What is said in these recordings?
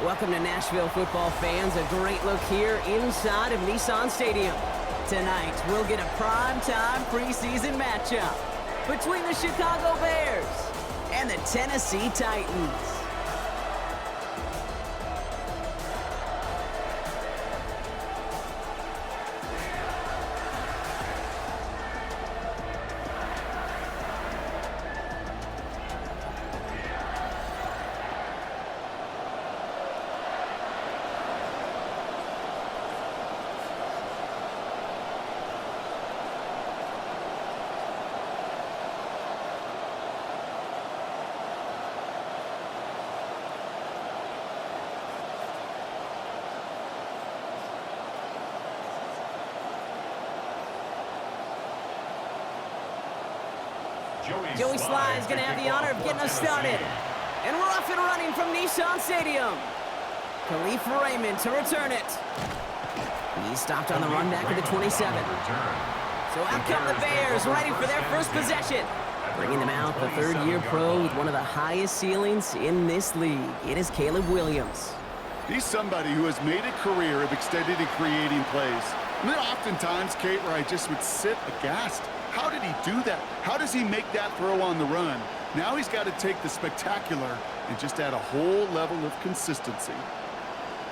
Welcome to Nashville, football fans. A great look here inside of Nissan Stadium. Tonight, we'll get a prime-time preseason matchup between the Chicago Bears and the Tennessee Titans. Joey Sly is going to have the honor of getting us started. And we're off and running from Nissan Stadium. Khalif Raymond to return it. He's stopped on the run back of the 27. So out come the Bears, ready for their first possession. Bringing them out, the third-year pro with one of the highest ceilings in this league. It is Caleb Williams. He's somebody who has made a career of extended and creating plays. And there are oftentimes, Kate, where I just would sit aghast. How did he do that? How does he make that throw on the run? Now he's got to take the spectacular and just add a whole level of consistency.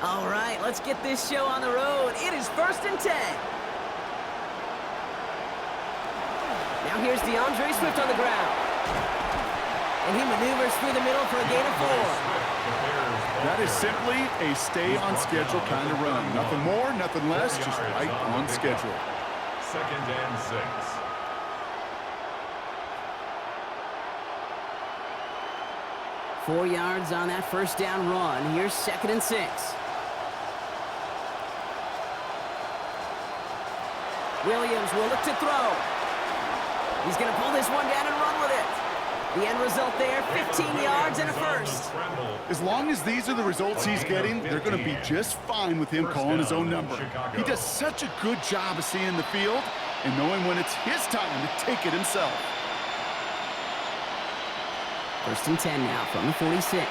All right, let's get this show on the road. It is 1st and 10. Now here's DeAndre Swift on the ground. And he maneuvers through the middle for a gain of 4. That is simply a stay-on-schedule kind of run. Nothing more, nothing less, just right on schedule. 2nd and 6. Four yards on that first down run. Here's 2nd and 6. Williams will look to throw. He's going to pull this one down and run with it. The end result there, 15 yards and a first. As long as these are the results he's getting, they're going to be just fine with him calling his own number. He does such a good job of seeing the field and knowing when it's his time to take it himself. 1st and 10 now from the 46.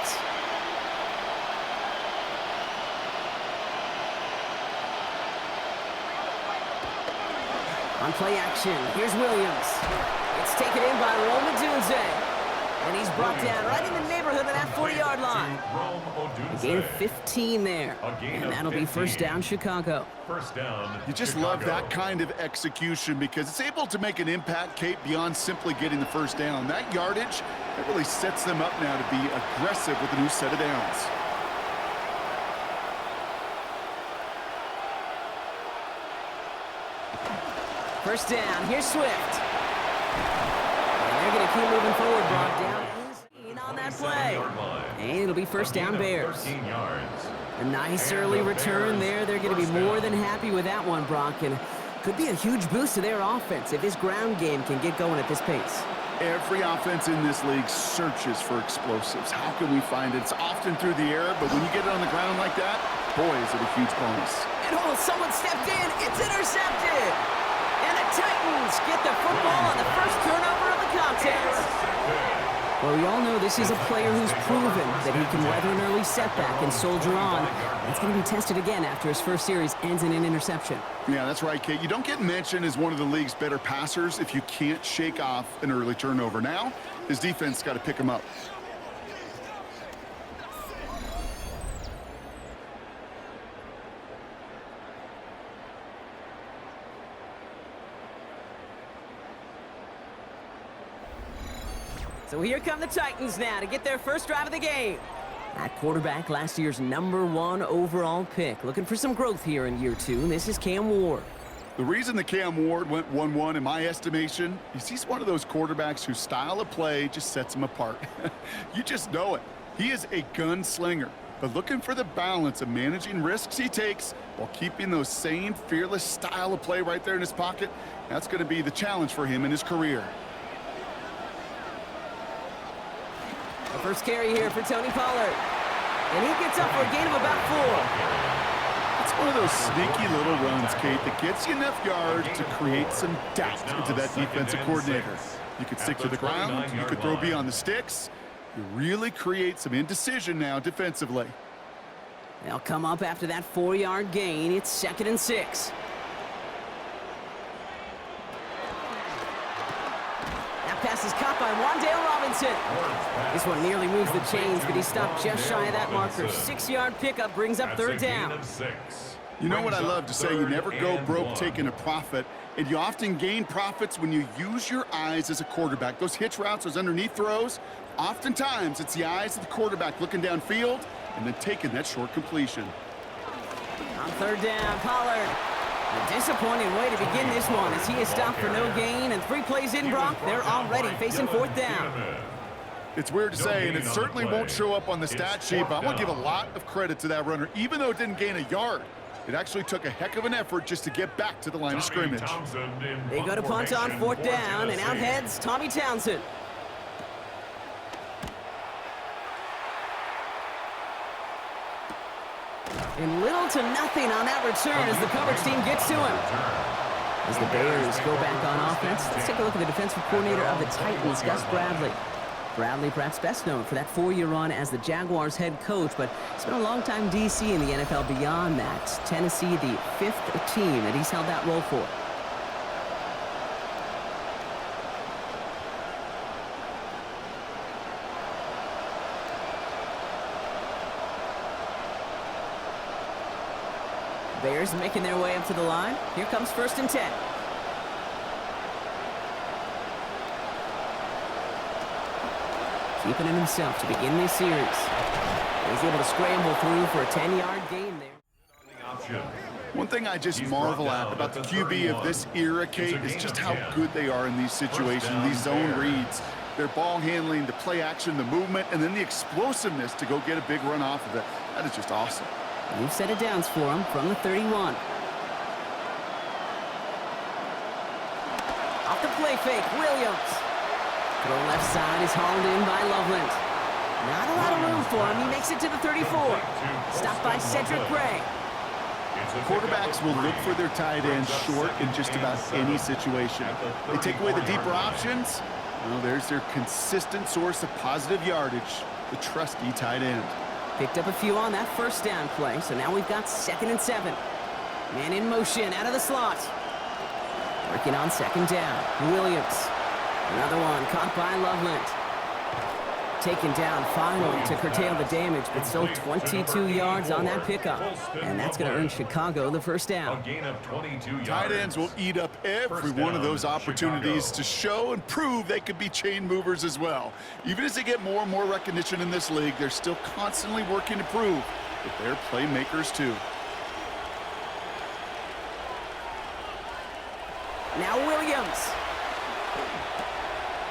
On play action, here's Williams. It's taken in by Rome Odunze. And he's brought down right in the neighborhood of that 40-yard line. A gain of 15 there. And that'll be 1st down, Chicago. First down. You just love that kind of execution because it's able to make an impact, Kate, beyond simply getting the first down. That yardage, that really sets them up now to be aggressive with a new set of downs. First down, here's Swift. And they're going to keep moving forward, brought down on that play. And it'll be 1st down Bears. A nice early return there. They're going to be more than happy with that one, Brock. And could be a huge boost to their offense if this ground game can get going at this pace. Every offense in this league searches for explosives. How can we find it? It's often through the air, but when you get it on the ground like that, boy, is it a huge bonus. And oh, someone stepped in. It's intercepted. And the Titans get the football on the first turnover of the contest. Well, we all know this is a player who's proven that he can weather an early setback and soldier on. It's going to be tested again after his first series ends in an interception. Yeah, that's right, Kate. You don't get mentioned as one of the league's better passers if you can't shake off an early turnover. Now, his defense got to pick him up. So here come the Titans now to get their first drive of the game. At quarterback, last year's #1 overall pick. Looking for some growth here in year 2. This is Cam Ward. The reason that Cam Ward went 1-1 in my estimation is he's one of those quarterbacks whose style of play just sets him apart. You just know it. He is a gunslinger, but looking for the balance of managing risks he takes while keeping those same fearless style of play right there in his pocket. That's going to be the challenge for him in his career. The first carry here for Tony Pollard. And he gets up for a gain of about 4. It's one of those sneaky little runs, Kate, that gets you enough yards to create some doubt into that defensive coordinator. You could stick to the ground, you could throw beyond the sticks. You really create some indecision now defensively. They'll come up after that 4-yard gain. It's 2nd and 6. That pass is caught by Wan'Dale Robinson. This one nearly moves the chains, but he stopped just shy of that marker. 6-yard pickup brings up 3rd down. You know what I love to say? You never go broke taking a profit, and you often gain profits when you use your eyes as a quarterback. Those hitch routes, those underneath throws, oftentimes it's the eyes of the quarterback looking downfield and then taking that short completion. On 3rd down, Pollard. A disappointing way to begin this one as he is stopped for no gain, and 3 plays in, Brock. They're already facing 4th down. It's weird to say, and it certainly won't show up on the stat sheet, but I want to give a lot of credit to that runner. Even though it didn't gain a yard, it actually took a heck of an effort just to get back to the line of scrimmage. They go to punt on 4th down, and out heads Tommy Townsend. And little to nothing on that return as the coverage team gets to him. As the Bears go back on offense, let's take a look at the defensive coordinator of the Titans, Gus Bradley. Bradley, perhaps best known for that 4-year run as the Jaguars head coach, but he's been a long-time DC in the NFL beyond that. Tennessee, the 5th team that he's held that role for. Bears making their way up to the line. Here comes 1st and 10. Keeping it himself to begin this series. He's able to scramble through for a 10-yard gain there. One thing I just marvel at about the QB of this era, Kate, is just how good they are in these situations, these zone reads. Their ball handling, the play action, the movement, and then the explosiveness to go get a big run off of it. That is just awesome. New set of downs for him from the 31. Off the play fake, Williams. Throw left side is hauled in by Loveland. Not a lot of room for him. He makes it to the 34. Stopped by Cedric Gray. Quarterbacks will look for their tight ends short in just about any situation. They take away the deeper options. Well, there's their consistent source of positive yardage, the trusty tight end. Picked up a few on that 1st down play, so now we've got 2nd and 7. Man in motion out of the slot. Working on 2nd down. Williams. Another one caught by Loveland. Taken down finally to curtail the damage, but still 22 yards on that pickup. And that's going to earn Chicago the 1st down. Tight ends will eat up every one of those opportunities to show and prove they could be chain movers as well. Even as they get more and more recognition in this league, they're still constantly working to prove that they're playmakers too. Now Williams.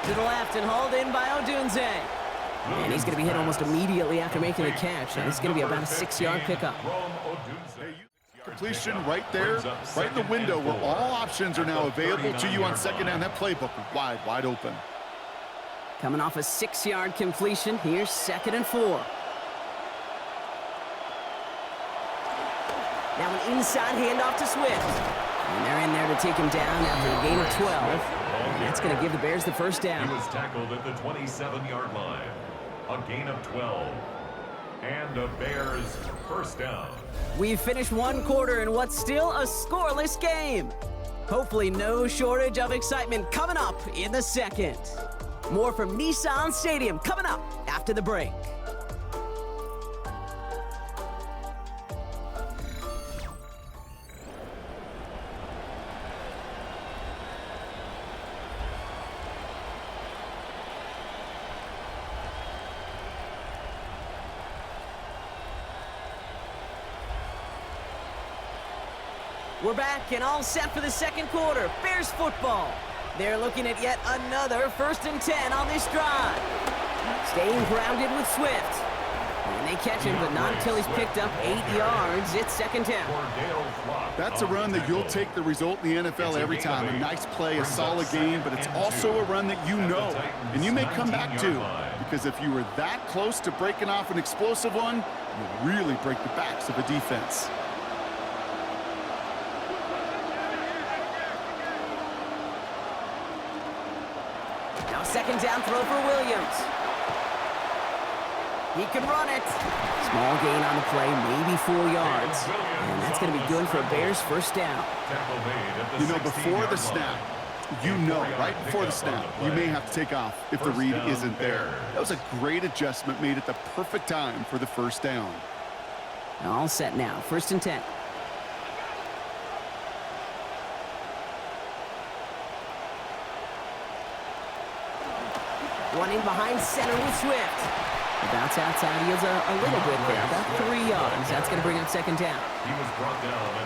To the left and hauled in by Odunze. And he's going to be hit almost immediately after making the catch. And it's going to be about a 6-yard pickup. Completion right there, right in the window where all options are now available to you on 2nd down. That playbook wide open. Coming off a 6-yard completion, here's 2nd and 4. Now an inside handoff to Swift. And they're in there to take him down after a gain of 12. And that's going to give the Bears the 1st down. He was tackled at the 27-yard line. A gain of 12. And the Bears 1st down. We've finished 1 quarter in what's still a scoreless game. Hopefully no shortage of excitement coming up in the 2nd. More from Nissan Stadium coming up after the break. We're back and all set for the 2nd quarter. Bears football. They're looking at yet another 1st and 10 on this drive. Staying grounded with Swift. And they catch him, but not until he's picked up 8 yards. It's 2nd down. That's a run that you'll take the result in the NFL every time. A nice play, a solid game, but it's also a run that you know, and you may come back to. Because if you were that close to breaking off an explosive one, you really break the backs of a defense. Now 2nd down throw for Williams. He can run it. Small gain on the play, maybe 4 yards. And that's going to be good for a Bears first down. You know, before the snap, right before the snap, you may have to take off if the read isn't there. That was a great adjustment made at the perfect time for the first down. All set now, 1st and 10. Running behind center with Swift. The bounce outside yields a little bit there, about 3 yards. That's going to bring up 2nd down.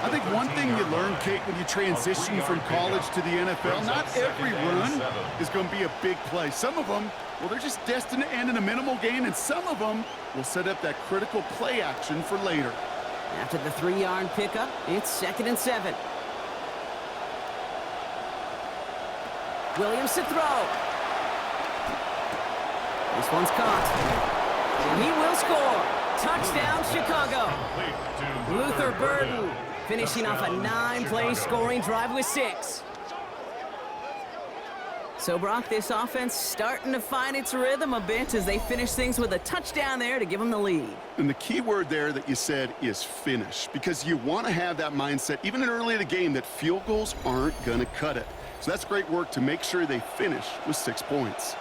I think one thing you learn, Kate, when you transition from college to the NFL, not every run is going to be a big play. Some of them, well, they're just destined to end in a minimal gain, and some of them will set up that critical play action for later. After the 3-yard pickup, it's 2nd and 7. Williams to throw. This one's caught. And he will score. Touchdown, Chicago. Luther Burden finishing off a 9-play scoring drive with 6. So, Brock, this offense starting to find its rhythm a bit as they finish things with a touchdown there to give them the lead. And the key word there that you said is finish, because you want to have that mindset, even early in the game, that field goals aren't going to cut it. So that's great work to make sure they finish with 6 points.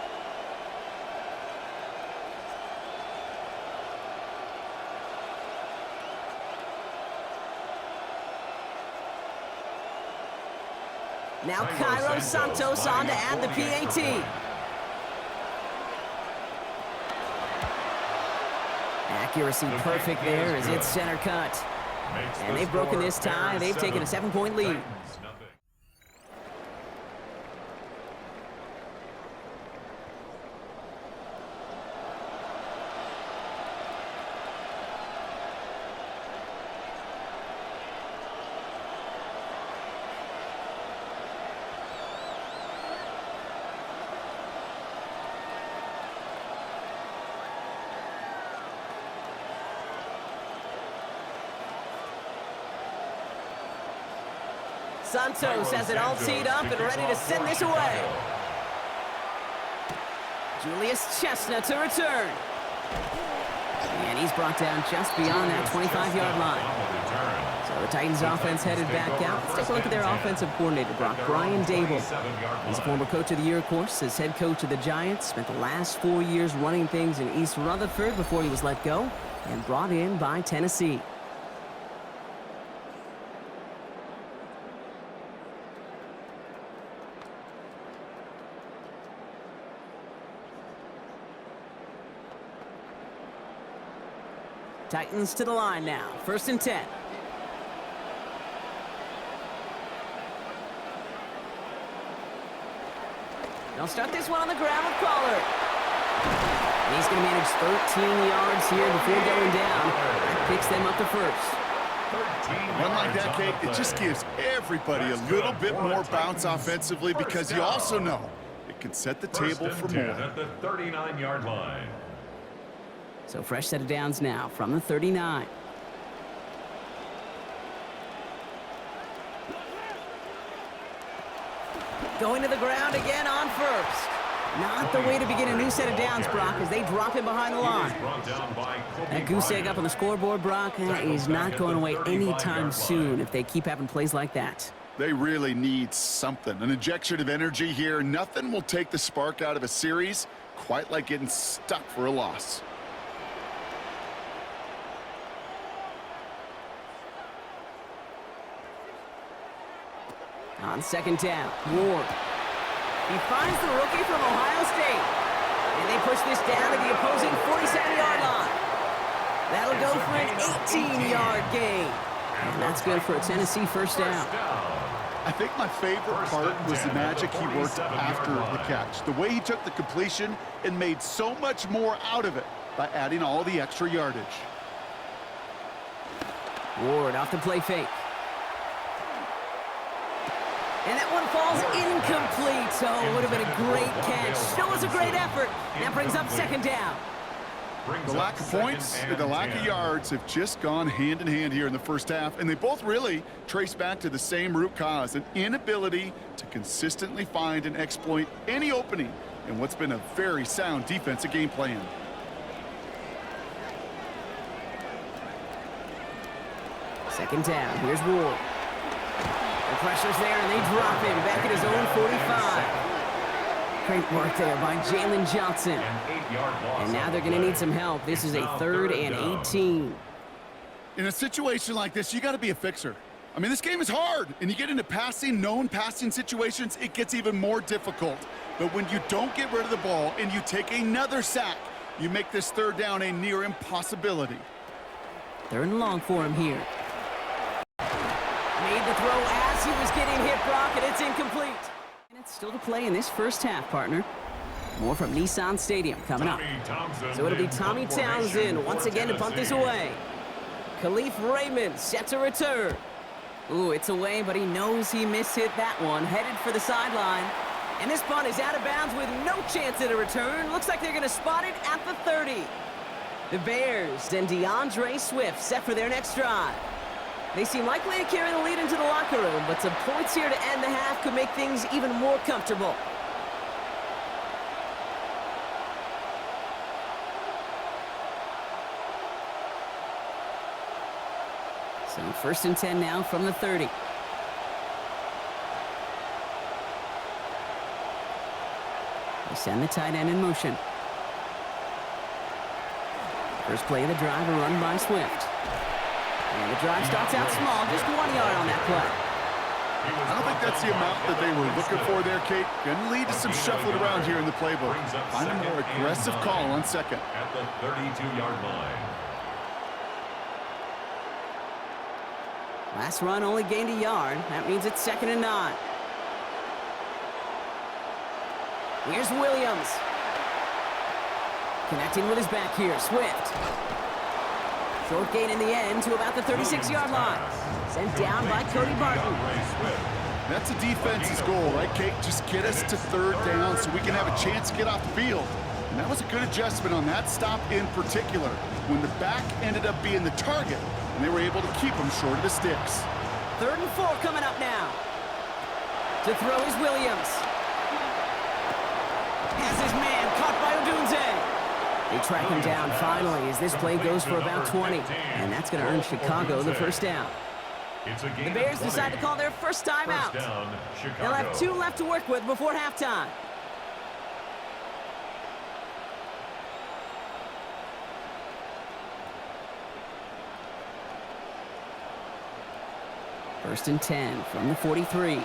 Now Cairo Santos on to add the PAT. Accuracy perfect there as it's center cut. And they've broken this tie. They've taken a 7-point lead. Santos has it all teed up and ready to send this away. Julius Chestnut to return. And he's brought down just beyond that 25-yard line. So the Titans offense headed back out. Let's take a look at their offensive coordinator, Brock. Brian Dable. He's a former coach of the year, of course, as head coach of the Giants. Spent the last 4 years running things in East Rutherford before he was let go and brought in by Tennessee. Titans to the line now. 1st and 10. They'll start this one on the ground with Pollard. And he's going to manage 13 yards here before going down. That picks them up to 1st. Run like that, Kate, it just gives everybody a little bit more bounce offensively, because you also know it can set the table for more. At the 39-yard line. So fresh set of downs now from the 39. Going to the ground again on 1st. Not the way to begin a new set of downs, Brock, as they drop him behind the line. That goose egg up on the scoreboard, Brock, is not going away anytime soon if they keep having plays like that. They really need something, an injection of energy here. Nothing will take the spark out of a series quite like getting stuck for a loss. On 2nd down, Ward. He finds the rookie from Ohio State. And they push this down to the opposing 47-yard line. That'll go for an 18-yard gain. And that's good for a Tennessee 1st down. I think my favorite part was the magic he worked after the catch. The way he took the completion and made so much more out of it by adding all the extra yardage. Ward off the play fake. And that one falls incomplete. So it would have been a great catch. Still was a great effort. That brings up 2nd down. The lack of points and the lack of yards have just gone hand in hand here in the first half, and they both really trace back to the same root cause, an inability to consistently find and exploit any opening in what's been a very sound defensive game plan. Second down. Here's Ward. The pressure's there, and they drop him back at his own 45. Great work there by Jalen Johnson. And now they're going to need some help. This is a 3rd and 18. In a situation like this, you got to be a fixer. I mean, this game is hard, and you get into known passing situations, it gets even more difficult. But when you don't get rid of the ball and you take another sack, you make this 3rd down a near impossibility. 3rd and long for him here. Made the throw as he was getting hit, Brock, and it's incomplete. Minutes still to play in this first half, partner. More from Nissan Stadium coming up. So it'll be Tommy Townsend once again to punt this away. Khalif Raymond set to return. Ooh, it's away, but he knows he mishit that one. Headed for the sideline. And this punt is out of bounds with no chance at a return. Looks like they're going to spot it at the 30. The Bears and DeAndre Swift set for their next drive. They seem likely to carry the lead into the locker room, but some points here to end the half could make things even more comfortable. So 1st and 10 now from the 30. They send the tight end in motion. First play of the drive, a run by Swift. And the drive starts out small, just 1 yard on that play. I don't think that's the amount that they were looking for there, Kate. Going to lead to some shuffling around here in the playbook. Find a more aggressive call on 2nd. At the 32-yard line. Last run only gained a yard. That means it's 2nd and 9. Here's Williams. Connecting with his back here, Swift. Short gain in the end to about the 36-yard line. Sent down by Cody Barton. That's a defense's goal, right, Kate? Just get us to 3rd down so we can have a chance to get off the field. And that was a good adjustment on that stop in particular, when the back ended up being the target, and they were able to keep him short of the sticks. 3rd and 4 coming up now. To throw is Williams. Has his man caught by Odunze. They track him down finally as this play goes for about 20. And that's going to earn Chicago the 1st down. The Bears decide to call their first timeout. They'll have 2 left to work with before halftime. First and 10 from the 43.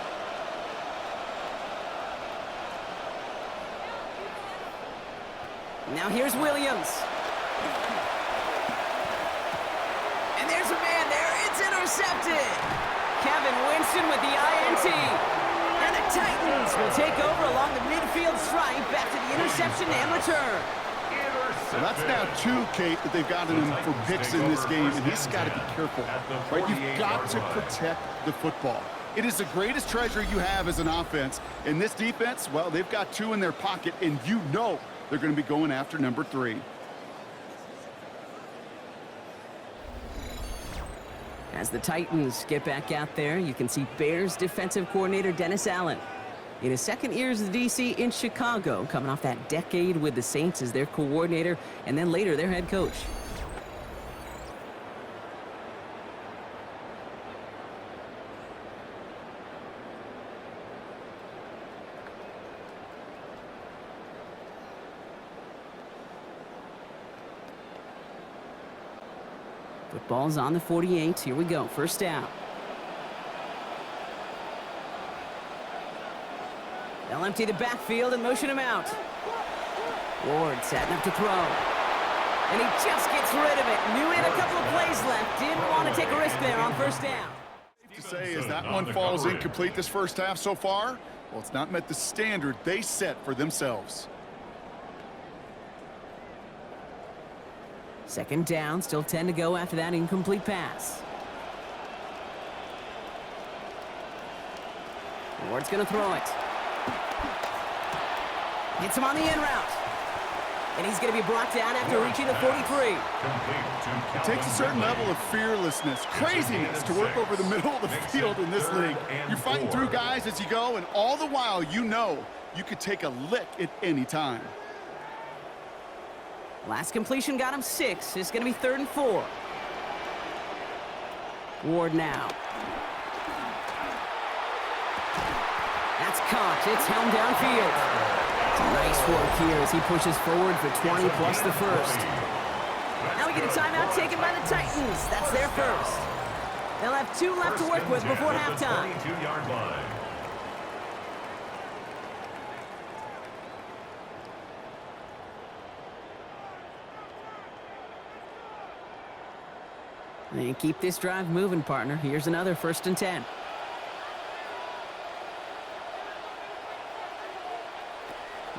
Now here's Williams. And there's a man there. It's intercepted. Kevin Winston with the INT. And the Titans will take over along the midfield stripe after the interception and return. So that's now 2, Kate, that they've gotten him for picks in this game, and he's got to be careful. Right? You've got to protect the football. It is the greatest treasure you have as an offense. And this defense, well, they've got 2 in their pocket, and you know they're going to be going after number 3. As the Titans get back out there, you can see Bears defensive coordinator Dennis Allen. In his 2nd year as the DC in Chicago, coming off that decade with the Saints as their coordinator, and then later their head coach. Football's on the 48. Here we go. 1st down. They'll empty the backfield and motion him out. Ward setting up to throw. And he just gets rid of it. Knew he had a couple of plays left. Didn't want to take a risk there on 1st down. To say is that one falls incomplete this 1st half so far? Well, it's not met the standard they set for themselves. 2nd down, still 10 to go after that incomplete pass. Ward's going to throw it. Hits him on the in route. And he's going to be brought down after reaching the 43. It takes a certain level of fearlessness, craziness to work over the middle of the field in this league. You're fighting through guys as you go, and all the while you know you could take a lick at any time. Last completion got him 6. It's going to be 3rd and 4. Ward now. That's caught. It's held downfield. Nice work here as he pushes forward for 20 plus the first. Now we get a timeout taken by the Titans. That's their first. They'll have 2 left to work with before halftime. 22-yard line. And keep this drive moving, partner. Here's another 1st and 10.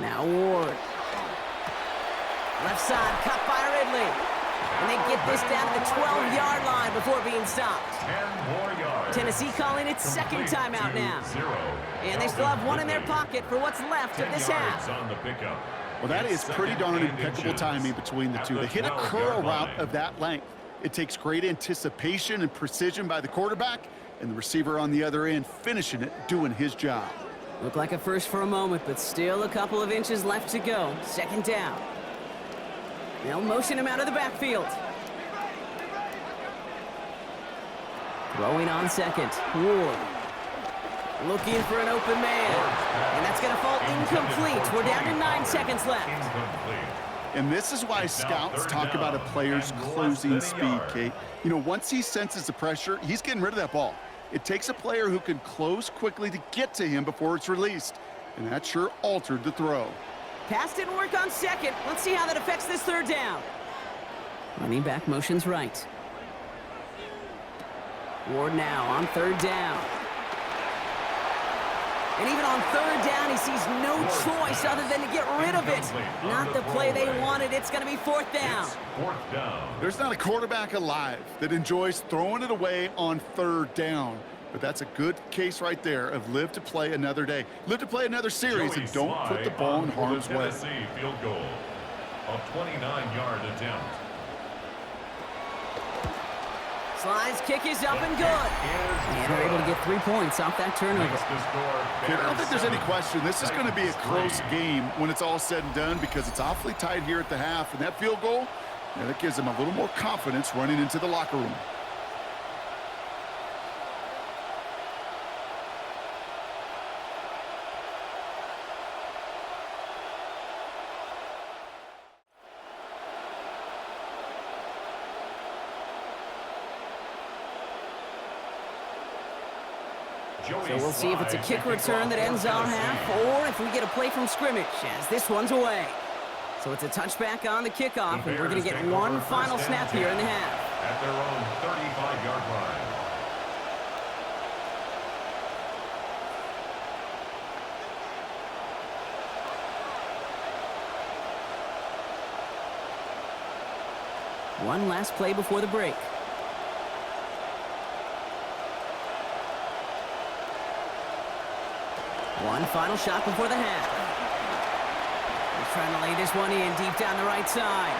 Now Ward. Left side, cut by Ridley. And they get this down to the 12-yard line before being stopped. 10 more yards. Tennessee calling its second timeout now. And they still have 1 in their pocket for what's left of this half. On the pickup. Well, that is pretty darn impeccable timing between the two. They hit a curl route of that length. It takes great anticipation and precision by the quarterback, and the receiver on the other end finishing it, doing his job. Looked like a first for a moment, but still a couple of inches left to go. 2nd down. They'll motion him out of the backfield. Throwing on 2nd. Ward. Looking for an open man. And that's going to fall incomplete. We're down to 9 seconds left. And this is why scouts talk about a player's closing speed, Kate. You know, once he senses the pressure, he's getting rid of that ball. It takes a player who can close quickly to get to him before it's released. And that sure altered the throw. Pass didn't work on 2nd. Let's see how that affects this 3rd down. Running back motions right. Ward now on 3rd down. And even on 3rd down, he sees no choice other than to get rid of it. Not the play they wanted. It's going to be 4th down. 4th down. There's not a quarterback alive that enjoys throwing it away on 3rd down. But that's a good case right there of live to play another day. Live to play another series and don't put the ball in harm's way. Field goal. A 29-yard attempt. Sly's kick is up and good. And they're able to get 3 points off that turnover. I don't think there's any question. This is going to be a close game when it's all said and done because it's awfully tight here at the half. And that field goal, that gives them a little more confidence running into the locker room. So we'll see if it's a kick return that ends our half, or if we get a play from scrimmage, as this one's away. So it's a touchback on the kickoff, and we're going to get one final snap here in the half. At their own 35-yard line. One last play before the break. One final shot before the half. He's trying to lay this one in deep down the right side.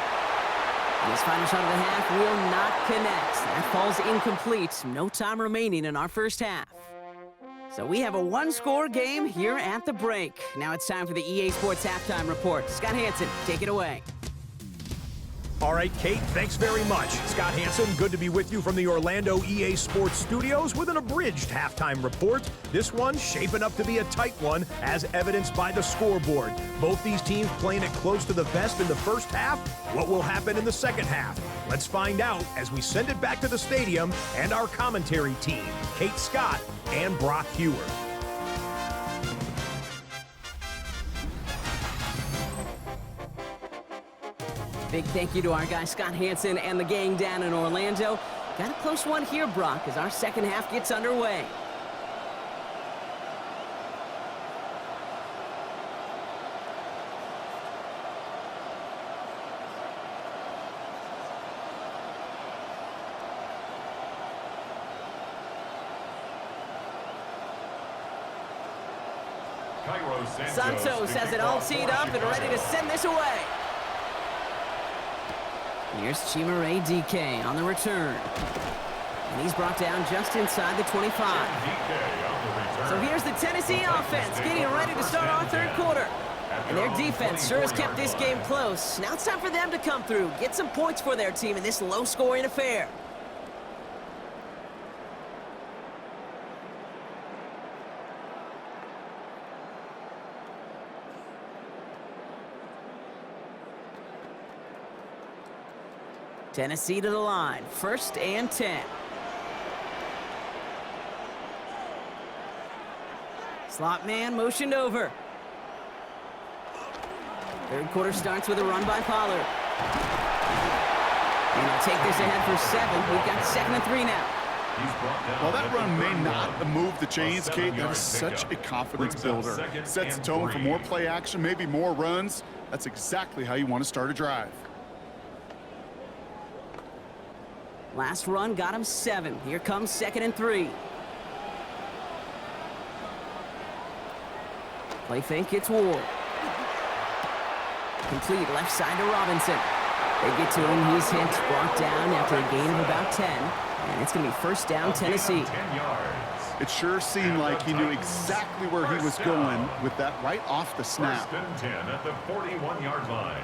And his final shot of the half will not connect. That falls incomplete. No time remaining in our first half. So we have a one-score game here at the break. Now it's time for the EA Sports Halftime Report. Scott Hansen, take it away. All right, Kate, thanks very much. Scott Hansen, good to be with you from the Orlando EA Sports Studios with an abridged halftime report. This one shaping up to be a tight one, as evidenced by the scoreboard. Both these teams playing it close to the vest in the first half. What will happen in the second half? Let's find out as we send it back to the stadium and our commentary team, Kate Scott and Brock Hewer. Big thank you to our guy Scott Hansen and the gang down in Orlando. Got a close one here, Brock, as our second half gets underway. Santos has it all teed up and ready to send this away. Here's Chimere DK on the return. And he's brought down just inside the 25. So here's the Tennessee offense getting ready to start our third quarter. And their defense sure has kept this game close. Now it's time for them to come through, get some points for their team in this low-scoring affair. Tennessee to the line, 1st and 10. Slot man motioned over. Third quarter starts with a run by Pollard. And he'll take this ahead for 7. We've got 2nd and 3 now. While that run may not move the chains, Kate, that is such a confidence builder. Sets the tone for more play action, maybe more runs. That's exactly how you want to start a drive. Last run got him 7. Here comes 2nd and 3. Play fake, it's Ward. Complete left side to Robinson. They get to him, he's hit, brought down after a gain of about 10. And it's going to be 1st down, Tennessee. 10 yards. It sure seemed like he knew exactly where he was going with that right off the snap. 1st and 10 at the 41-yard line.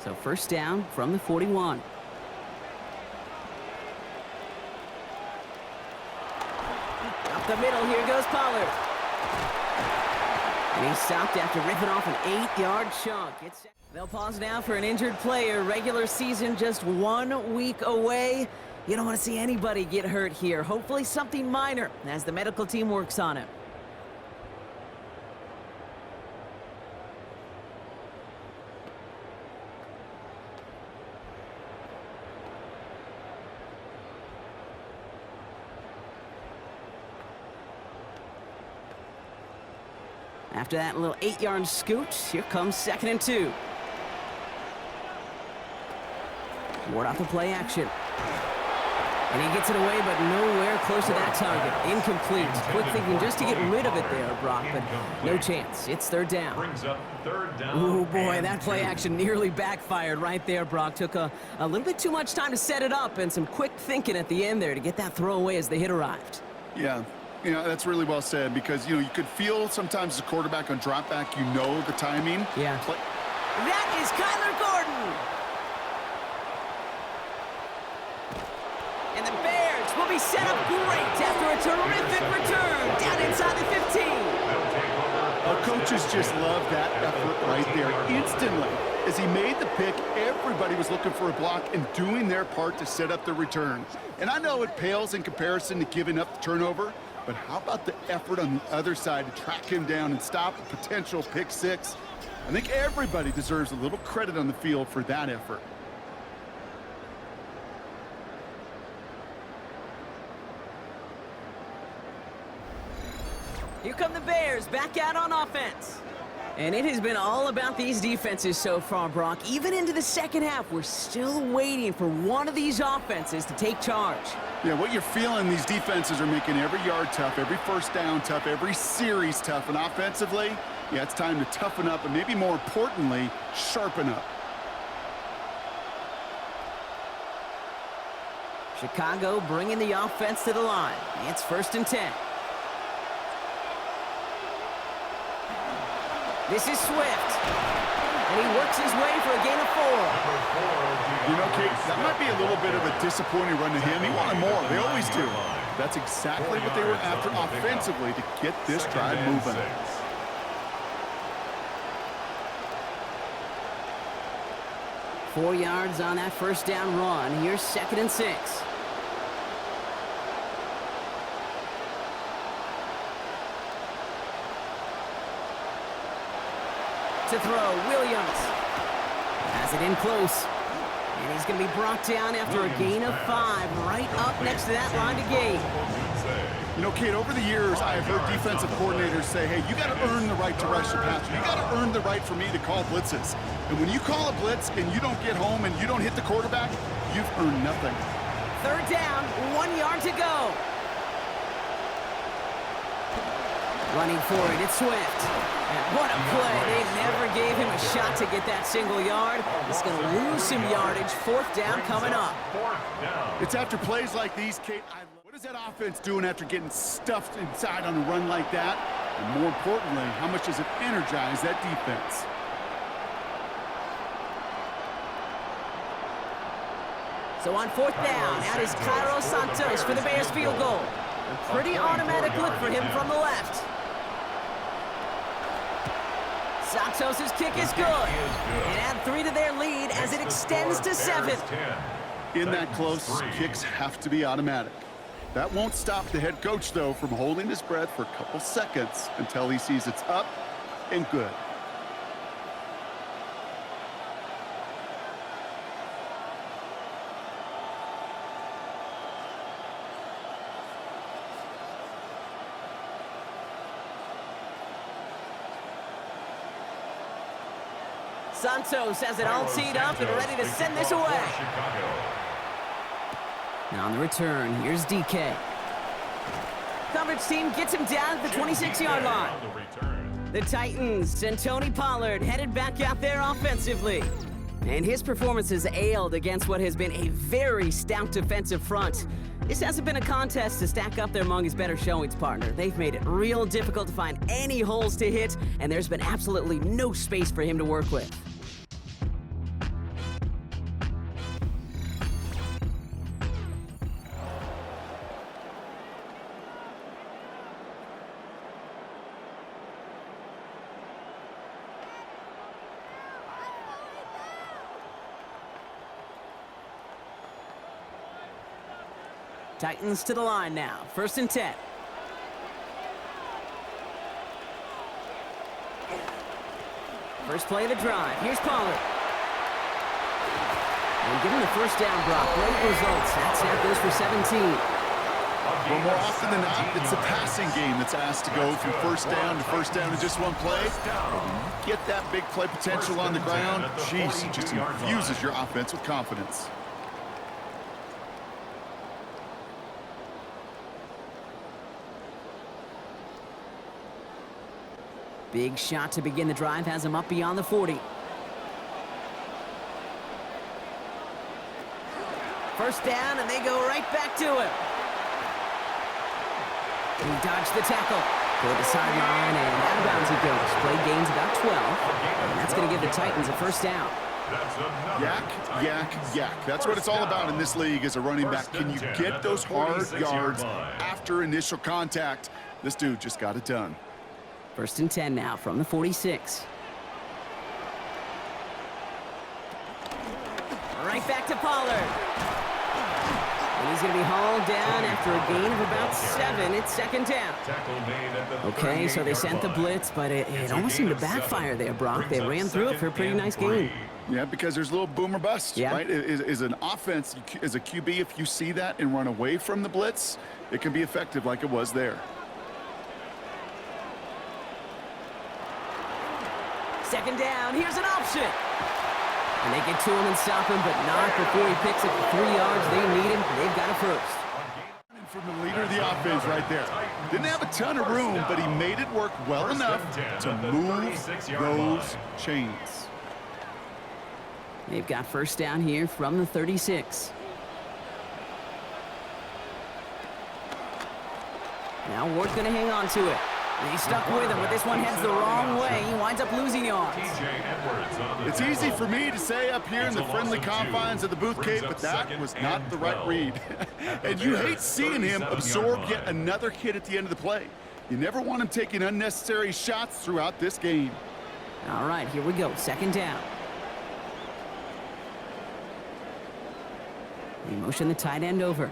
So 1st down from the 41. Up the middle, here goes Pollard. And he stopped after ripping off an 8-yard chunk. They'll pause now for an injured player. Regular season just 1 week away. You don't want to see anybody get hurt here. Hopefully something minor as the medical team works on it. After that little 8-yard scoot, here comes 2nd and 2. Ward off the play action. And he gets it away, but nowhere close to that target. Incomplete. Quick thinking just to get rid of it there, Brock, but no chance. It's 3rd down. Brings up 3rd down. Oh, boy, that play action nearly backfired right there, Brock. Took a little bit too much time to set it up and some quick thinking at the end there to get that throw away as the hit arrived. Yeah. You know, that's really well said because, you know, you could feel sometimes as a quarterback on drop back, you know the timing. Yeah. That is Kyler Gordon. And the Bears will be set up great after a terrific return down inside the 15. Our coaches just love that effort right there. Instantly, as he made the pick, everybody was looking for a block and doing their part to set up the return. And I know it pales in comparison to giving up the turnover, but how about the effort on the other side to track him down and stop a potential pick 6? I think everybody deserves a little credit on the field for that effort. Here come the Bears back out on offense. And it has been all about these defenses so far, Brock. Even into the 2nd half, we're still waiting for one of these offenses to take charge. Yeah, what you're feeling, these defenses are making every yard tough, every 1st down tough, every series tough. And offensively, yeah, it's time to toughen up and maybe more importantly, sharpen up. Chicago bringing the offense to the line. It's 1st and 10. This is Swift. And he works his way for a gain of 4. You know, Kate, that might be a little bit of a disappointing run to him. He wanted more. They always do. That's exactly what they were after offensively to get this drive moving. 4 yards on that 1st down run. Here's 2nd and 6. To throw, Williams has it in close. And he's going to be brought down after a gain of 5, right up next to that line to gain. You know, Kate, over the years, I've heard defensive coordinators say, hey, you got to earn the right to rush the passer. You got to earn the right for me to call blitzes. And when you call a blitz and you don't get home and you don't hit the quarterback, you've earned nothing. 3rd down, 1 yard to go. Running for it, it's Swift. And what a play. They never gave him a shot to get that single yard. He's going to lose some yardage. 4th down coming up. It's after plays like these, Kate. What is that offense doing after getting stuffed inside on a run like that? And more importantly, how much does it energize that defense? So on 4th down, out is Cairo Santos for the Bears field goal. A pretty automatic look for him from the left. Santos' kick is good. And add 3 to their lead as it extends to 7. In that close, kicks have to be automatic. That won't stop the head coach, though, from holding his breath for a couple seconds until he sees it's up and good. Santos has it all teed up and ready to send this away. Now on the return, here's DK. Coverage team gets him down at the 26-yard line. The Titans and Tony Pollard headed back out there offensively. And his performance has ailed against what has been a very stout defensive front. This hasn't been a contest to stack up there among his better showings, partner. They've made it real difficult to find any holes to hit, and there's been absolutely no space for him to work with. Titans to the line now. 1st and 10. First play of the drive. Here's Pollard. And given the first down, Brock, great results. That snap goes for 17. Well, more often than not, it's a passing game that's asked to go from first down in just one play. Get that big play potential on the ground. Jeez, it just infuses your offense with confidence. Big shot to begin the drive has him up beyond the 40. First down, and they go right back to him. He dodged the tackle. Toward the sideline, and out of bounds he goes. Play gains about 12, and that's going to give the Titans a first down. Yak, yak, yak. That's what it's all about in this league as a running back. Can you get those hard yards after initial contact? This dude just got it done. 1st and 10 now from the 46. Right back to Pollard. And he's going to be hauled down after a gain of about 7. It's 2nd down. Okay, so they sent the blitz, but it almost seemed to backfire there, Brock. They ran through it for a pretty nice gain. Yeah, because there's a little boomer bust, right? Is an offense, as a QB, if you see that and run away from the blitz, it can be effective like it was there. 2nd down, here's an option. And they get to him and stop him, but not before he picks up the 3 yards they need him. They've got a first. From the leader of the offense right there. Didn't have a ton of room, but he made it work well enough to move those chains. They've got first down here from the 36. Now Ward's going to hang on to it. And he's stuck with him, but this one heads the wrong way. He winds up losing yards. It's easy for me to say up here in the friendly confines of the booth cave, but that was not the right read. And you hate seeing him absorb yet another hit at the end of the play. You never want him taking unnecessary shots throughout this game. All right, here we go. 2nd down. They motion the tight end over.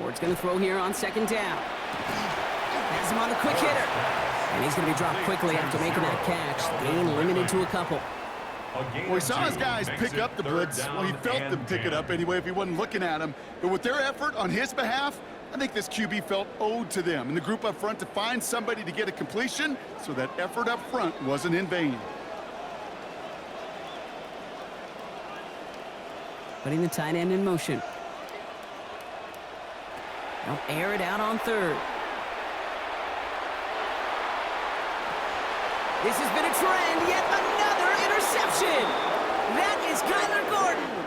Ward's going to throw here on 2nd down. Has him on the quick hitter. And he's going to be dropped quickly after making that catch. Gain limited to a couple. Well, he saw his guys pick up the blitz. Well, he felt them pick it up anyway if he wasn't looking at him. But with their effort on his behalf, I think this QB felt owed to them and the group up front to find somebody to get a completion, so that effort up front wasn't in vain. Putting the tight end in motion. They'll air it out on 3rd. This has been a trend, yet another interception. That is Kyler Gordon.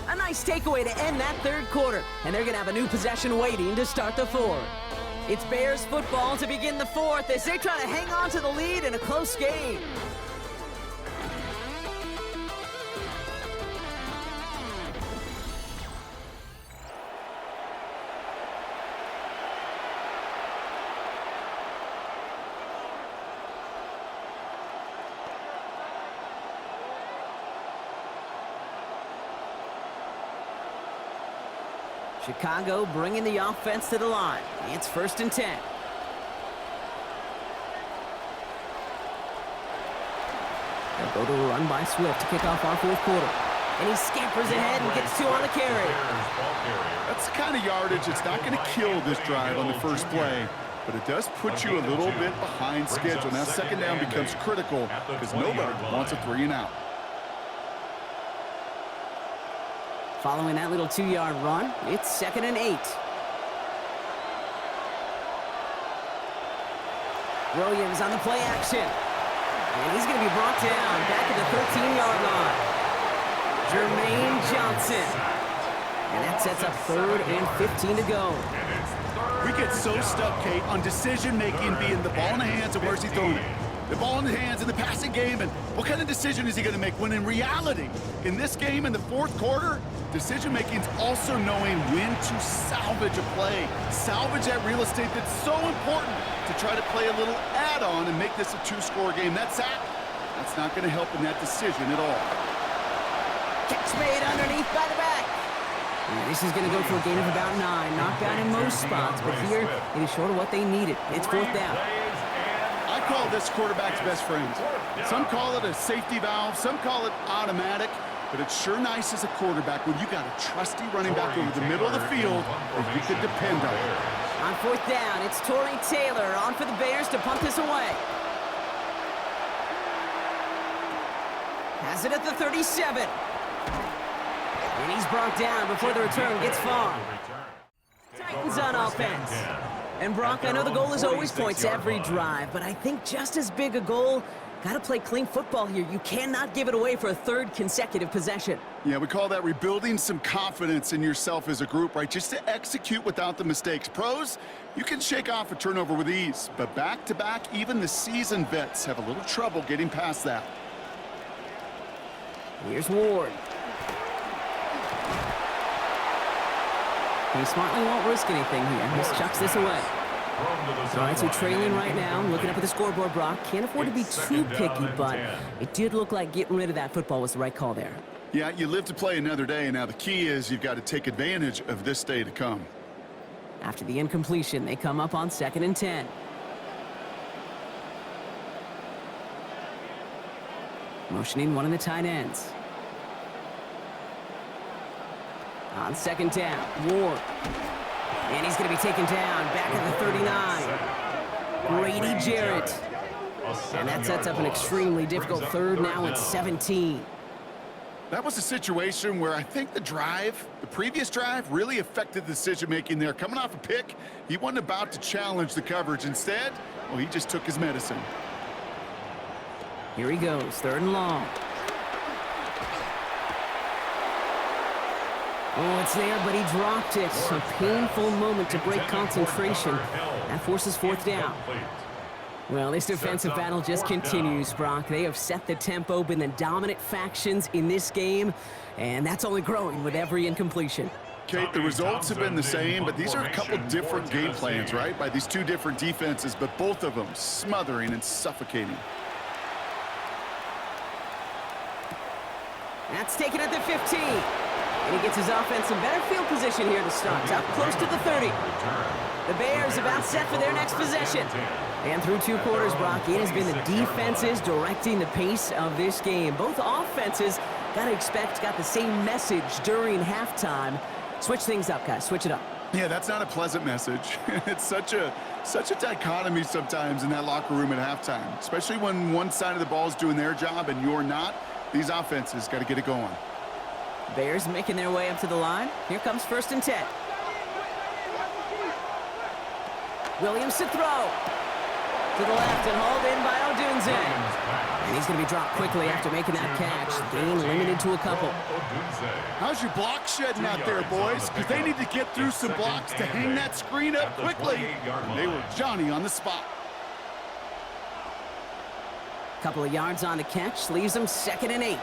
A nice takeaway to end that 3rd quarter, and they're going to have a new possession waiting to start the 4th. It's Bears football to begin the 4th as they try to hang on to the lead in a close game. Chicago bringing the offense to the line. It's 1st and 10. They'll go to a run by Swift to kick off our 4th quarter. And he scampers ahead and gets 2 on the carry. That's the kind of yardage that's not going to kill this drive on the first play, but it does put you a little bit behind schedule. Now 2nd down becomes critical because nobody wants a 3-and-out. Following that little 2-yard run, it's 2nd and 8. Williams on the play action. And he's going to be brought down back at the 13-yard line. Jermaine Johnson. And that sets up 3rd and 15 to go. We get so stuck, Kate, on decision-making being the ball in the hands and where's he throwing it. The ball in the hands in the passing game, and what kind of decision is he going to make? When in reality, in this game in the 4th quarter, decision-making is also knowing when to salvage a play. Salvage that real estate that's so important to try to play a little add-on and make this a 2-score game. That's not going to help in that decision at all. Catch made underneath by the back. And this is going to go for a gain of about 9. Knocked down in most spots, but here it is short of what they needed. It's 4th down. I call this quarterback's best friend. Some call it a safety valve, some call it automatic, but it's sure nice as a quarterback when you got a trusty running back over the middle of the field that you can depend on. On 4th down, it's Torrey Taylor on for the Bears to punt this away. Has it at the 37. And he's brought down before the return gets far. Titans on offense. And Brock, I know the goal is always points every drive, but I think just as big a goal, got to play clean football here. You cannot give it away for a 3rd consecutive possession. Yeah, we call that rebuilding some confidence in yourself as a group, right? Just to execute without the mistakes. Pros, you can shake off a turnover with ease, but back-to-back, even the seasoned vets have a little trouble getting past that. Here's Ward. He smartly won't risk anything here. Just chucks this away. All right, so trailing right now, looking up at the scoreboard, Brock. Can't afford to be too picky, but it did look like getting rid of that football was the right call there. Yeah, you live to play another day. Now the key is you've got to take advantage of this day to come. After the incompletion, they come up on 2nd and 10. Motioning one of the tight ends. On 2nd down, Ward. And he's going to be taken down back at the 39. Grady Jarrett. And that sets up an extremely difficult 3rd now at 17. That was a situation where I think the previous drive, really affected the decision-making there. Coming off a pick, he wasn't about to challenge the coverage. Instead, well, he just took his medicine. Here he goes, 3rd and long. Oh, it's there, but he dropped it. A painful moment to break concentration. That forces 4th down. Well, this defensive battle just continues, Brock. They have set the tempo, been the dominant factions in this game, and that's only growing with every incompletion. Kate, the results have been the same, but these are a couple different game plans, right? By these 2 different defenses, but both of them smothering and suffocating. That's taken at the 15. And he gets his offense in better field position here to start, up close to the 30. The Bears about set for their next possession. And through 2 quarters, Brock, it has been the defenses directing the pace of this game. Both offenses, got to expect, got the same message during halftime. Switch things up, guys. Switch it up. Yeah, that's not a pleasant message. It's such a dichotomy sometimes in that locker room at halftime, especially when one side of the ball is doing their job and you're not. These offenses got to get it going. Bears making their way up to the line. Here comes 1st and 10. Williams to throw. To the left and hauled in by Odunze. And he's going to be dropped quickly after making that catch. Gain limited to a couple. How's your block shedding out there, boys? Because they need to get through some blocks to hang that screen up quickly. And they were Johnny on the spot. Couple of yards on the catch. Leaves them 2nd and 8.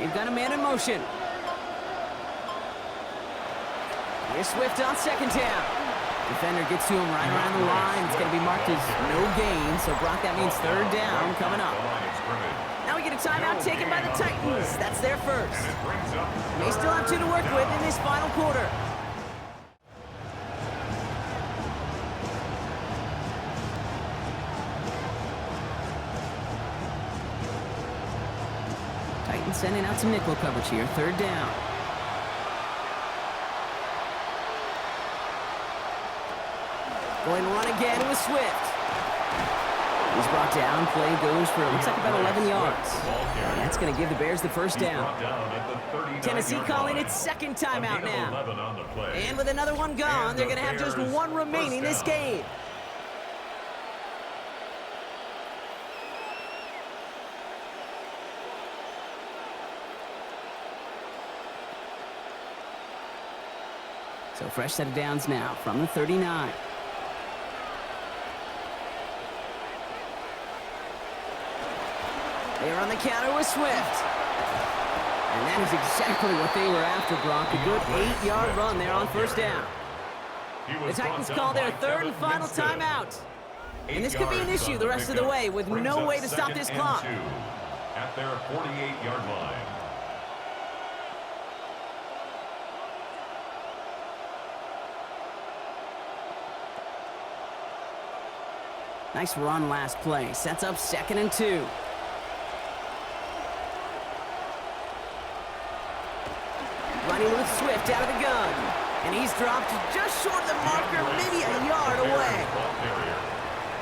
You've got a man in motion. Here's Swift on 2nd down. Defender gets to him right around the line. It's going to be marked as no gain. So, Brock, that means 3rd down coming up. Now he get a timeout taken by the Titans. That's their first. They still have 2 to work with in this final quarter. Titans sending out some nickel coverage here. 3rd down. Going to run again with Swift. He's brought down. Play goes for, looks like about 11 yards. And that's going to give the Bears the first down. Tennessee calling its 2nd timeout now. And with another one gone, they're going to have just 1 remaining this game. So fresh set of downs now from the 39. They're on the counter with Swift. And that is exactly what they were after, Brock. A good 8-yard run there on 1st down. The Titans call their 3rd and final timeout. And this could be an issue the rest of the way with no way to stop this clock. At their 48-yard line. Nice run last play. Sets up 2nd and 2. Running with Swift out of the gun. And he's dropped just short of the marker, maybe a yard away.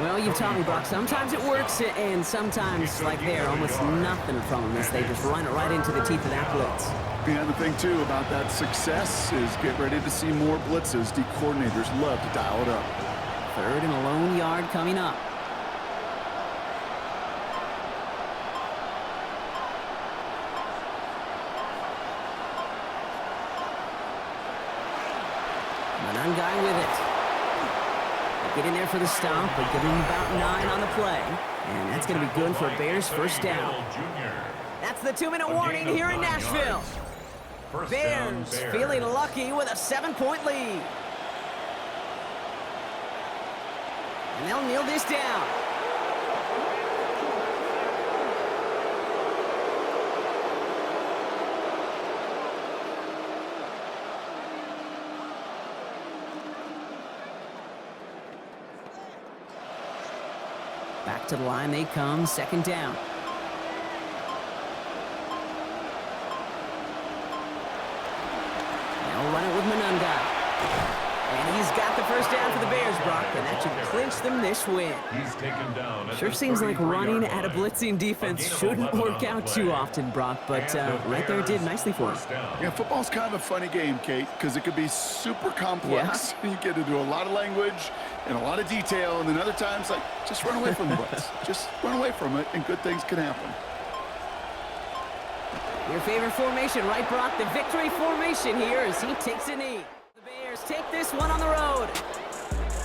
Well, you've taught me, Brock. Sometimes it works, and sometimes, like there, almost nothing from them as they just run it right into the teeth of that blitz. Yeah, the thing, too, about that success is get ready to see more blitzes. The coordinators love to dial it up. 3rd and a lone yard coming up. One guy with it. Get in there for the stop, but give him about 9 on the play. And that's going to be good for Bears' 1st down. That's the 2-minute warning here in Nashville. Bears feeling lucky with a 7-point lead. And they'll kneel this down. Back to the line they come, 2nd down. They'll run it with Manunga. And he's got the 1st down for the Bears, Brock, and that should clinch them this win. He's taken down. Sure seems like running at a blitzing defense shouldn't work out too often, Brock, but right there it did nicely for him. Yeah, football's kind of a funny game, Kate, because it could be super complex. Yeah. You get into a lot of language and a lot of detail, and then other times, like, just run away from the blitz. Just run away from it, and good things can happen. Your favorite formation, right, Brock? The victory formation here as he takes a knee. The Bears take this one on the road.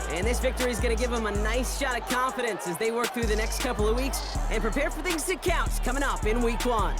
And this victory is going to give them a nice shot at confidence as they work through the next couple of weeks and prepare for things to count coming up in Week 1.